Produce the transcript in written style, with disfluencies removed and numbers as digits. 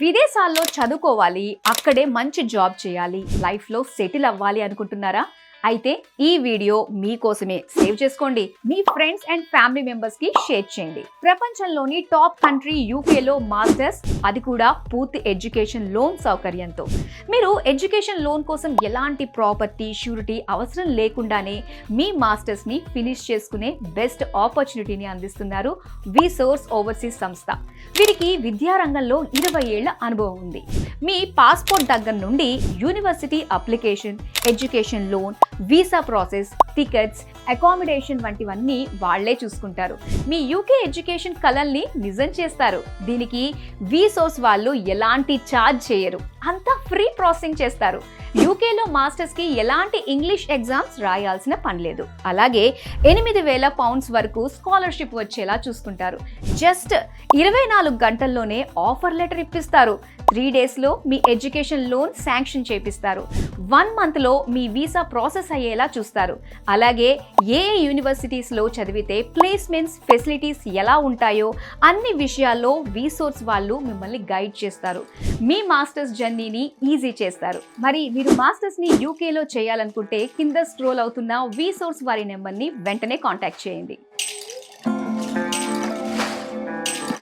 విదేశాల్లో చదువుకోవాలి, అక్కడే మంచి జాబ్ చేయాలి, లైఫ్లో సెటిల్ అవ్వాలి అనుకుంటున్నారా? అయితే ఈ వీడియో మీకోసమే. సేవ్ చేసుకోండి, మీ ఫ్రెండ్స్ అండ్ ఫ్యామిలీ మెంబర్స్ కి షేర్ చేయండి. ప్రపంచంలోని టాప్ కంట్రీ యూకేలో మాస్టర్స్, అది కూడా పూర్తి ఎడ్యుకేషన్ లోన్ సౌకర్యంతో. మీరు ఎడ్యుకేషన్ లోన్ కోసం ఎలాంటి ప్రాపర్టీ షూరిటీ అవసరం లేకుండానే మీ మాస్టర్స్ ని ఫినిష్ చేసుకునే బెస్ట్ ఆపర్చునిటీని అందిస్తున్నారు విసోర్స్ ఓవర్సీస్ సంస్థ. వీరికి విద్యారంగంలో 20 ఏళ్ల అనుభవం ఉంది. మీ పాస్పోర్ట్ దగ్గర నుండి university application, education loan, visa process, tickets, accommodation వంటివన్నీ వాళ్లే చూసుకుంటారు. మీ యూకే ఎడ్యుకేషన్ కలల్ని నిజం చేస్తారు. దీనికి విసోర్స్ వాళ్ళు ఎలాంటి ఛార్జ్ చేయరు, అంతా ఫ్రీ ప్రాసెసింగ్ చేస్తారు. యూకేలో మాస్టర్స్ కి ఎలాంటి ఇంగ్లీష్ ఎగ్జామ్స్ రాయాల్సిన పని లేదు. అలాగే 8,000 పౌండ్స్ వరకు స్కాలర్షిప్ వచ్చేలా చూసుకుంటారు. జస్ట్ 24 గంటల్లోనే ఆఫర్ లెటర్ ఇప్పిస్తారు. 3 డేస్లో మీ ఎడ్యుకేషన్ లోన్ శాంక్షన్ చేపిస్తారు. 1 మంత్లో మీ వీసా ప్రాసెస్ అయ్యేలా చూస్తారు. అలాగే ఏ యూనివర్సిటీస్లో చదివితే ప్లేస్మెంట్స్ ఫెసిలిటీస్ ఎలా ఉంటాయో అన్ని విషయాల్లో విసోర్స్ వాళ్ళు మిమ్మల్ని గైడ్ చేస్తారు. మీ మాస్టర్స్ జర్నీని ఈజీ చేస్తారు. మరి మీరు మాస్టర్స్ ని యూకేలో చేయాలనుకుంటే కింద స్క్రోల్ అవుతున్న విసోర్స్ వారి నెంబర్ని వెంటనే కాంటాక్ట్ చేయండి.